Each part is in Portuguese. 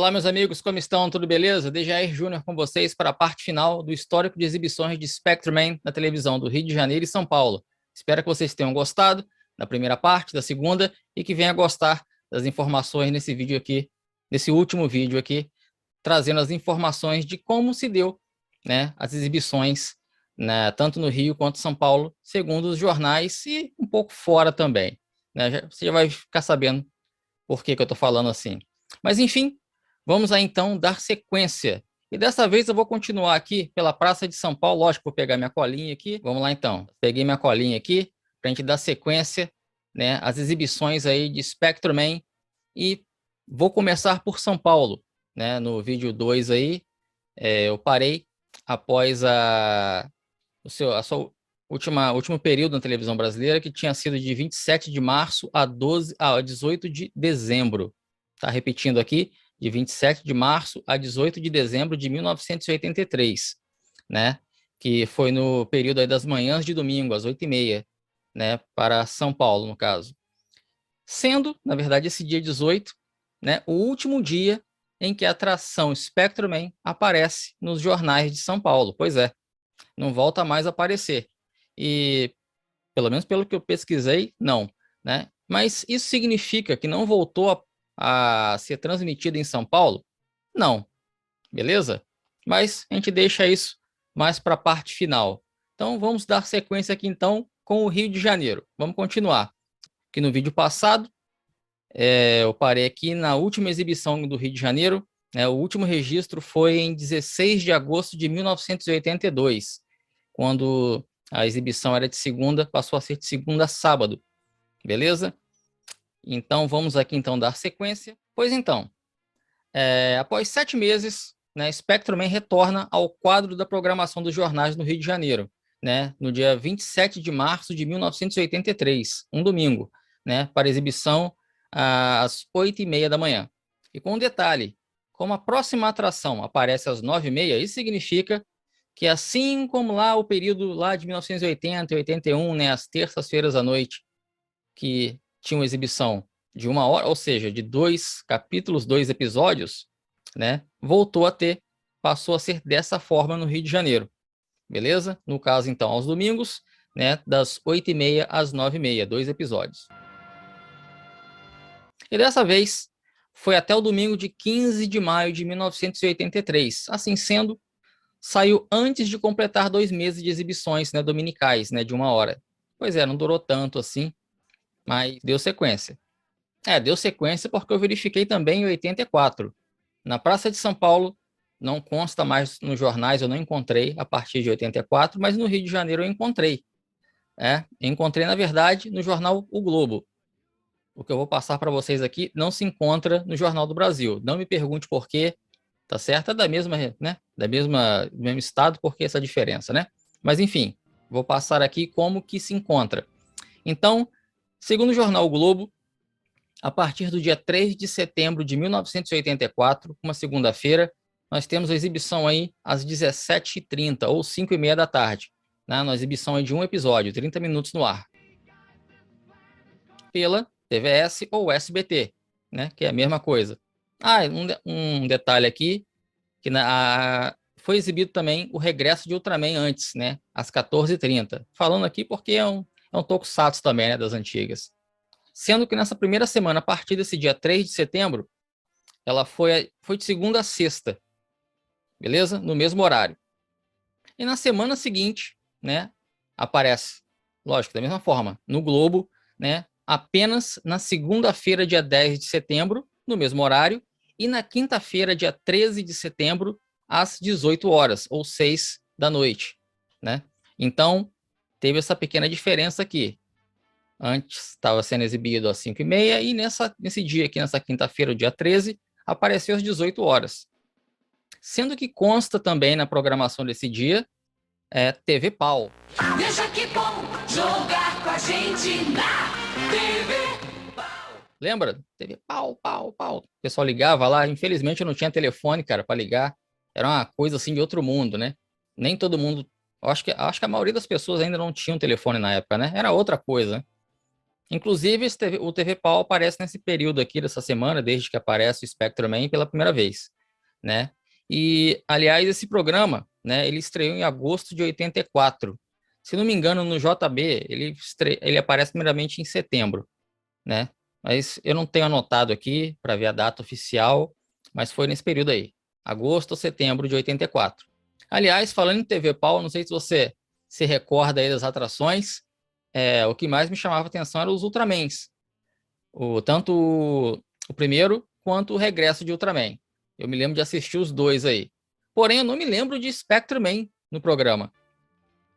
Olá, meus amigos, como estão? Tudo beleza? Dejair Júnior com vocês para a parte final do histórico de exibições de Spectreman na televisão do Rio de Janeiro e São Paulo. Espero que vocês tenham gostado da primeira parte, da segunda, e que venham a gostar das informações nesse vídeo aqui, nesse último vídeo aqui, trazendo as informações de como se deu, né, as exibições, né, tanto no Rio quanto em São Paulo, segundo os jornais e um pouco fora também, né? Você já vai ficar sabendo por que eu estou falando assim. Mas, enfim, vamos aí, então, dar sequência. E dessa vez eu vou continuar aqui pela Praça de São Paulo. Lógico, vou pegar minha colinha aqui. Vamos lá, então. Peguei minha colinha aqui para a gente dar sequência, né, às exibições aí de Spectreman. E vou começar por São Paulo, né? No vídeo 2 aí, eu parei após a sua último período na televisão brasileira, que tinha sido de 27 de março a 18 de dezembro. Tá repetindo aqui, de 27 de março a 18 de dezembro de 1983, né? Que foi no período aí das manhãs de domingo, às 8h30, né? Para São Paulo, no caso. Sendo, na verdade, esse dia 18, né? O último dia em que a atração Spectreman aparece nos jornais de São Paulo. Pois é, não volta mais a aparecer. E, pelo menos pelo que eu pesquisei, não, né? Mas isso significa que não voltou a ser transmitido em São Paulo? Não, beleza? Mas a gente deixa isso mais para a parte final. Então, vamos dar sequência aqui, então, com o Rio de Janeiro. Vamos continuar. Que no vídeo passado, eu parei aqui na última exibição do Rio de Janeiro, né? O último registro foi em 16 de agosto de 1982, quando a exibição era de segunda, passou a ser de segunda a sábado, beleza? Então, vamos aqui então dar sequência. Pois então, após 7 meses, né, Spectreman retorna ao quadro da programação dos jornais no Rio de Janeiro, né, no dia 27 de março de 1983, um domingo, né, para exibição às 8h30 da manhã. E com um detalhe, como a próxima atração aparece às 9h30, isso significa que, assim como lá o período lá de 1980 e 81, né, as terças-feiras à noite, que tinham exibição de 1 hora, ou seja, de 2 capítulos, 2 episódios, né, passou a ser dessa forma no Rio de Janeiro, beleza? No caso, então, aos domingos, né, das 8h30 às 9h30, 2 episódios. E dessa vez, foi até o domingo de 15 de maio de 1983. Assim sendo, saiu antes de completar 2 meses de exibições, né, dominicais, né, de 1 hora. Pois é, não durou tanto assim, mas deu sequência. Deu sequência porque eu verifiquei também em 84. Na Praça de São Paulo, não consta mais nos jornais, eu não encontrei a partir de 84, mas no Rio de Janeiro eu encontrei. Encontrei, na verdade, no jornal O Globo. O que eu vou passar para vocês aqui não se encontra no Jornal do Brasil. Não me pergunte por quê, tá certo? É da mesma, né? Do mesmo estado, por que essa diferença, né? Mas enfim, vou passar aqui como que se encontra. Então, segundo o jornal o Globo, a partir do dia 3 de setembro de 1984, uma segunda-feira, nós temos a exibição aí às 17h30 ou 5h30 da tarde, né? Uma exibição aí de um episódio, 30 minutos no ar, pela TVS ou SBT, né? Que é a mesma coisa. Um detalhe aqui, que foi exibido também o regresso de Ultraman antes, né? Às 14h30. Falando aqui porque é um tokusatsu também, né? Das antigas. Sendo que nessa primeira semana, a partir desse dia 3 de setembro, ela foi de segunda a sexta, beleza? No mesmo horário. E na semana seguinte, né, aparece, lógico, da mesma forma, no Globo, né, apenas na segunda-feira, dia 10 de setembro, no mesmo horário, e na quinta-feira, dia 13 de setembro, às 18 horas, ou 6 da noite, né? Então, teve essa pequena diferença aqui. Antes estava sendo exibido às 5h30 e nesse dia aqui, nessa quinta-feira, o dia 13, apareceu às 18 horas. Sendo que consta também na programação desse dia, TV Pau. Deixa que bom jogar com a gente na TV Pau. Lembra? TV Pau, Pau, Pau. O pessoal ligava lá, infelizmente eu não tinha telefone, cara, para ligar. Era uma coisa assim de outro mundo, né? Nem todo mundo, acho que a maioria das pessoas ainda não tinha um telefone na época, né? Era outra coisa, né? Inclusive, o TV Pau aparece nesse período aqui dessa semana, desde que aparece o Spectrum Man pela primeira vez, né? E, aliás, esse programa, né, ele estreou em agosto de 84. Se não me engano, no JB, ele aparece primeiramente em setembro, né? Mas eu não tenho anotado aqui para ver a data oficial, mas foi nesse período aí, agosto ou setembro de 84. Aliás, falando em TV Pau, não sei se você se recorda aí das atrações, o que mais me chamava atenção eram os Ultramans, tanto o primeiro quanto o regresso de Ultraman. Eu me lembro de assistir os dois aí. Porém, eu não me lembro de Spectreman no programa,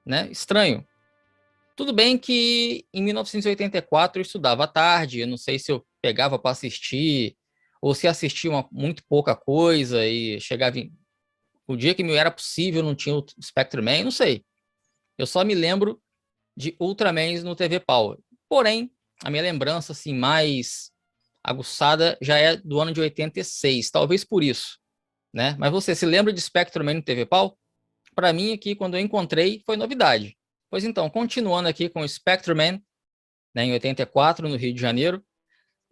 né? Estranho. Tudo bem que em 1984 eu estudava à tarde, eu não sei se eu pegava para assistir, ou se assistia muito pouca coisa e chegava o dia que me era possível não tinha o Spectreman, não sei. Eu só me lembro de Ultramans no TV Power. Porém, a minha lembrança assim mais aguçada já é do ano de 86, talvez por isso, né? Mas você se lembra de Spectreman no TV Power? Para mim aqui, quando eu encontrei, foi novidade. Pois então, continuando aqui com o Spectreman, né, em 84, no Rio de Janeiro,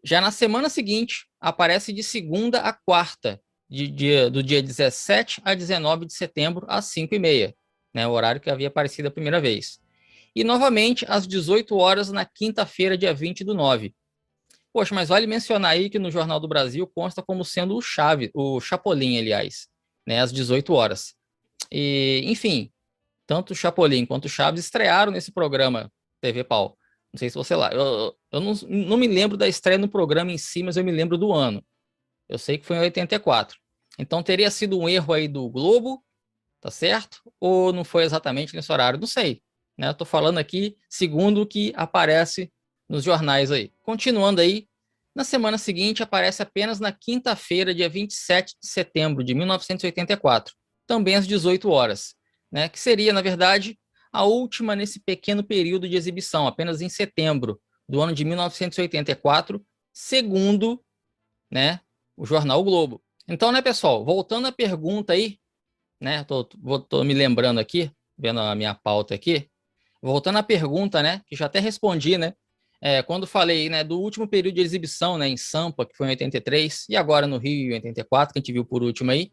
já na semana seguinte, aparece de segunda a quarta, do dia 17 a 19 de setembro, às 5h30, né, o horário que havia aparecido a primeira vez. E novamente, às 18 horas, na quinta-feira, dia 20/9. Poxa, mas vale mencionar aí que no Jornal do Brasil consta como sendo o Chapolin, aliás, né, às 18 horas. E, enfim, tanto o Chapolin quanto o Chaves estrearam nesse programa TV Pau. Não sei se você lá. Eu não me lembro da estreia no programa em si, mas eu me lembro do ano. Eu sei que foi em 84. Então teria sido um erro aí do Globo, tá certo? Ou não foi exatamente nesse horário? Não sei. Né? Eu tô falando aqui segundo o que aparece nos jornais aí. Continuando aí, na semana seguinte aparece apenas na quinta-feira, dia 27 de setembro de 1984, também às 18 horas, né? Que seria, na verdade, a última nesse pequeno período de exibição, apenas em setembro do ano de 1984, segundo, né, o jornal o Globo. Então, né, pessoal, voltando à pergunta aí, né, tô me lembrando aqui, vendo a minha pauta aqui, voltando à pergunta, né, que já até respondi, né, quando falei, né, do último período de exibição, né, em Sampa, que foi em 83, e agora no Rio, em 84, que a gente viu por último aí,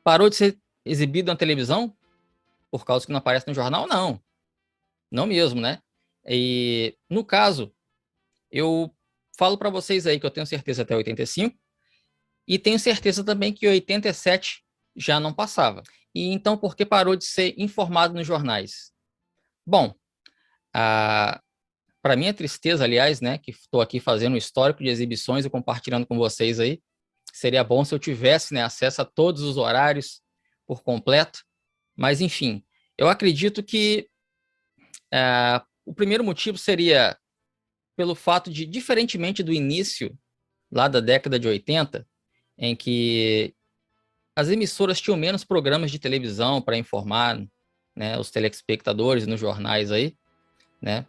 parou de ser exibido na televisão por causa que não aparece no jornal? Não, não mesmo, né? E, no caso, eu falo para vocês aí que eu tenho certeza até 85, e tenho certeza também que 87 já não passava. E então, por que parou de ser informado nos jornais? Bom, para minha tristeza, aliás, né, que estou aqui fazendo um histórico de exibições e compartilhando com vocês aí, seria bom se eu tivesse, né, acesso a todos os horários por completo, mas enfim, eu acredito que o primeiro motivo seria pelo fato de, diferentemente do início, lá da década de 80, em que as emissoras tinham menos programas de televisão para informar, né, os telespectadores nos jornais aí, né,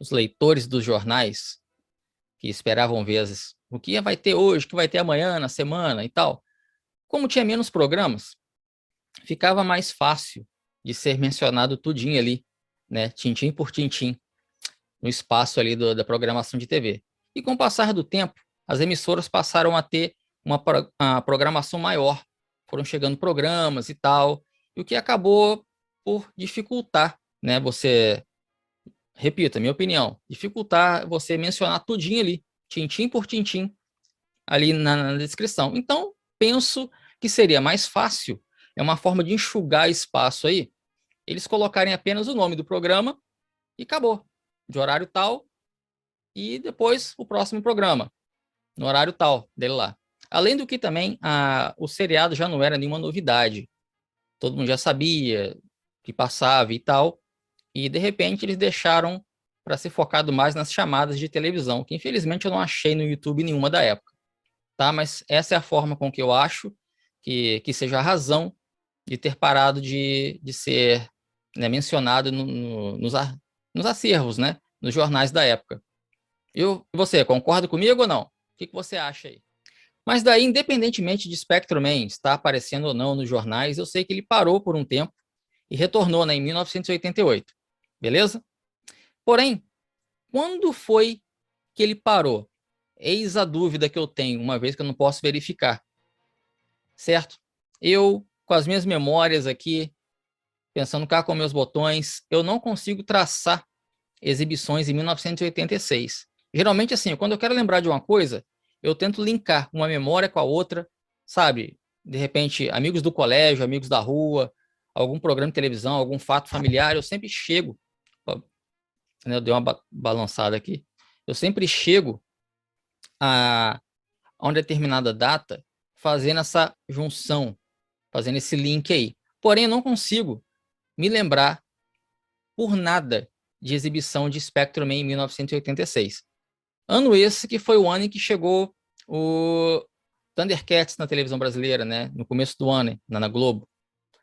os leitores dos jornais que esperavam ver o que vai ter hoje, o que vai ter amanhã, na semana e tal. Como tinha menos programas, ficava mais fácil de ser mencionado tudinho ali, né, tintim por tintim, no espaço ali da programação de TV. E com o passar do tempo, as emissoras passaram a ter uma programação maior, foram chegando programas e tal, e o que acabou por dificultar, né, repita, minha opinião, dificultar você mencionar tudinho ali, tintim por tintim, ali na descrição. Então, penso que seria mais fácil, é uma forma de enxugar espaço aí, eles colocarem apenas o nome do programa e acabou. De horário tal, e depois o próximo programa, no horário tal, dele lá. Além do que também, o seriado já não era nenhuma novidade. Todo mundo já sabia que passava e tal, e de repente eles deixaram para ser focado mais nas chamadas de televisão, que infelizmente eu não achei no YouTube nenhuma da época, tá? Mas essa é a forma com que eu acho que seja a razão de ter parado de ser, né, mencionado nos acervos, né, nos jornais da época. Você, concorda comigo ou não? O que você acha aí? Mas daí, independentemente de Spectrum Man estar aparecendo ou não nos jornais, eu sei que ele parou por um tempo e retornou, né, em 1988, beleza? Porém, Quando foi que ele parou? Eis a dúvida que eu tenho, uma vez que eu não posso verificar, certo? Eu, com as minhas memórias aqui, pensando cá com meus botões, eu não consigo traçar exibições em 1986. Geralmente, assim, quando eu quero lembrar de uma coisa, eu tento linkar uma memória com a outra, sabe? De repente, amigos do colégio, amigos da rua, algum programa de televisão, algum fato familiar, eu sempre chego, ó, né, eu dei uma balançada aqui, eu sempre chego a uma determinada data fazendo essa junção, fazendo esse link aí. Porém, eu não consigo me lembrar por nada de exibição de Spectrum em 1986. Ano esse que foi o ano em que chegou o Thundercats na televisão brasileira, né? No começo do ano, na Globo,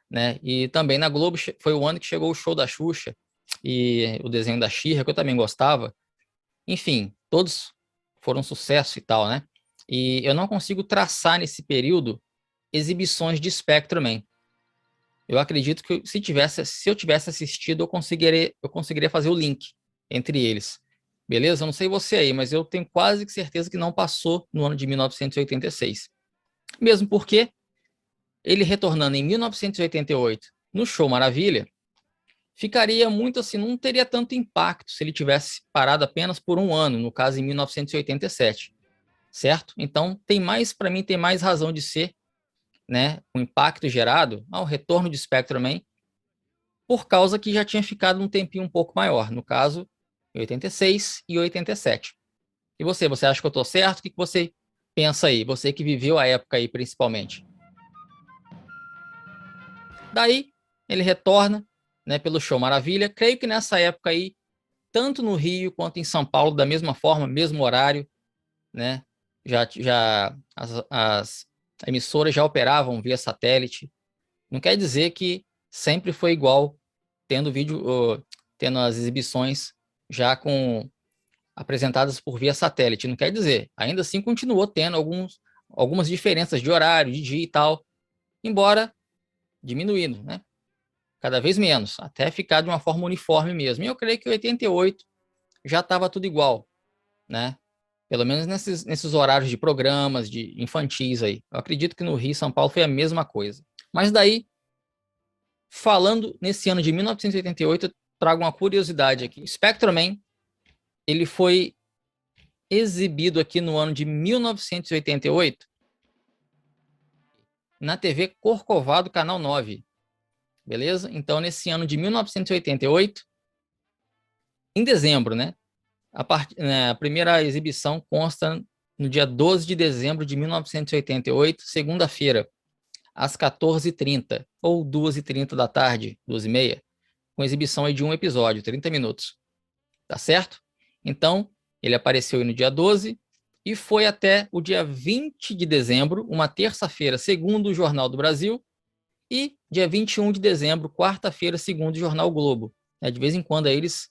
né? E também na Globo foi o ano que chegou o show da Xuxa e o desenho da She-Ra, que eu também gostava. Enfim, todos foram um sucesso e tal, né? E eu não consigo traçar nesse período exibições de Spectrum. Eu acredito que se eu tivesse assistido, eu conseguiria fazer o link entre eles. Beleza? Eu não sei você aí, mas eu tenho quase certeza que não passou no ano de 1986. Mesmo porque ele retornando em 1988 no Show Maravilha, ficaria muito assim, não teria tanto impacto se ele tivesse parado apenas por um ano, no caso em 1987, certo? Então, para mim, tem mais razão de ser, né, o impacto gerado ao retorno de Spectrum por causa que já tinha ficado um tempinho um pouco maior, no caso, 86 e 87. E você acha que eu estou certo? O que você pensa aí? Você que viveu a época aí, principalmente. Daí, ele retorna, né, pelo Show Maravilha. Creio que nessa época aí, tanto no Rio quanto em São Paulo, da mesma forma, mesmo horário, né, já as emissoras já operavam via satélite. Não quer dizer que sempre foi igual, tendo tendo as exibições já apresentadas por via satélite. Não quer dizer, ainda assim continuou tendo algumas diferenças de horário, de dia e tal, embora diminuindo, né? Cada vez menos, até ficar de uma forma uniforme mesmo. E eu creio que em 88 já estava tudo igual, né? Pelo menos nesses horários de programas, de infantis aí. Eu acredito que no Rio e São Paulo foi a mesma coisa. Mas daí, falando nesse ano de 1988, eu trago uma curiosidade aqui. Spectrum ele foi exibido aqui no ano de 1988 na TV Corcovado, Canal 9. Beleza? Então, nesse ano de 1988, em dezembro, né? A primeira exibição consta no dia 12 de dezembro de 1988, segunda-feira, às 14h30, ou 2h30 da tarde, 2h30, com exibição aí de um episódio, 30 minutos. Tá certo? Então, ele apareceu aí no dia 12 e foi até o dia 20 de dezembro, uma terça-feira, segundo o Jornal do Brasil, e dia 21 de dezembro, quarta-feira, segundo o Jornal Globo. De vez em quando aí eles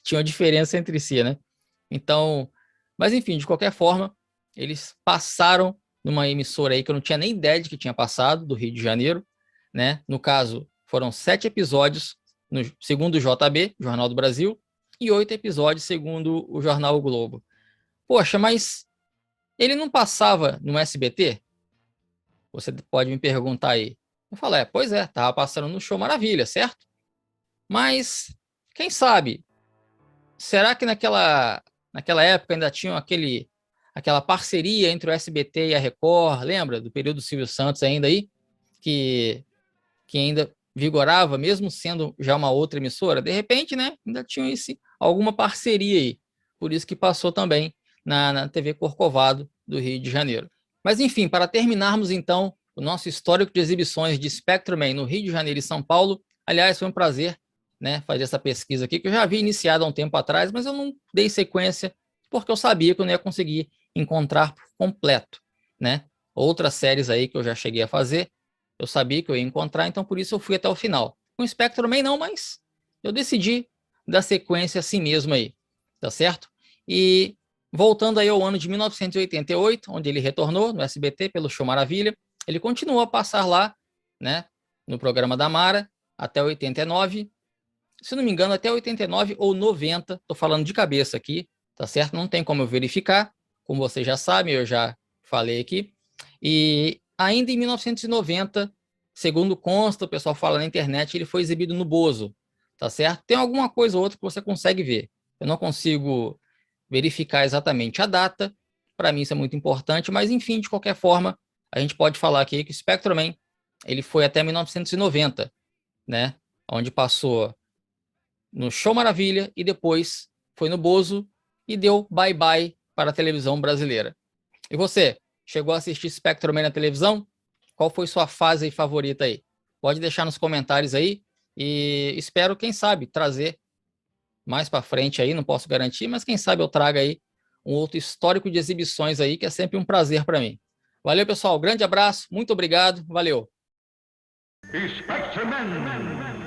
tinham diferença entre si, né? Então, mas enfim, de qualquer forma, eles passaram numa emissora aí que eu não tinha nem ideia de que tinha passado, do Rio de Janeiro, né? No caso, foram 7 episódios, segundo o JB, Jornal do Brasil, e 8 episódios, segundo o Jornal o Globo. Poxa, mas ele não passava no SBT? Você pode me perguntar aí. Eu falo, pois é, tava passando no Show Maravilha, certo? Mas, quem sabe, será que naquela época ainda tinha aquela parceria entre o SBT e a Record, lembra? Do período do Silvio Santos ainda aí? Que ainda vigorava, mesmo sendo já uma outra emissora? De repente, né? Ainda tinha alguma parceria aí. Por isso que passou também na TV Corcovado do Rio de Janeiro. Mas enfim, para terminarmos então o nosso histórico de exibições de Spectrum no Rio de Janeiro e São Paulo, aliás, foi um prazer, né, fazer essa pesquisa aqui, que eu já havia iniciado há um tempo atrás, mas eu não dei sequência porque eu sabia que eu não ia conseguir encontrar por completo, né? Outras séries aí que eu já cheguei a fazer, eu sabia que eu ia encontrar, então por isso eu fui até o final. Com Spectrum não, mas eu decidi dar sequência assim mesmo aí, tá certo? E voltando aí ao ano de 1988, onde ele retornou no SBT pelo Show Maravilha, ele continuou a passar lá, né, no programa da Mara, até 89, se não me engano, até 89 ou 90, estou falando de cabeça aqui, tá certo? Não tem como eu verificar, como vocês já sabem, eu já falei aqui. E ainda em 1990, segundo consta, o pessoal fala na internet, ele foi exibido no Bozo, tá certo? Tem alguma coisa ou outra que você consegue ver. Eu não consigo verificar exatamente a data, para mim isso é muito importante, mas enfim, de qualquer forma, a gente pode falar aqui que o Spectrum Man, ele foi até 1990, né? Onde passou no Show Maravilha e depois foi no Bozo e deu bye-bye para a televisão brasileira. E você, chegou a assistir Spectrum Man na televisão? Qual foi sua fase favorita aí? Pode deixar nos comentários aí e espero, quem sabe, trazer mais para frente aí, não posso garantir, mas quem sabe eu traga aí um outro histórico de exibições aí, que é sempre um prazer para mim. Valeu, pessoal, grande abraço, muito obrigado, valeu. Spectrum Man.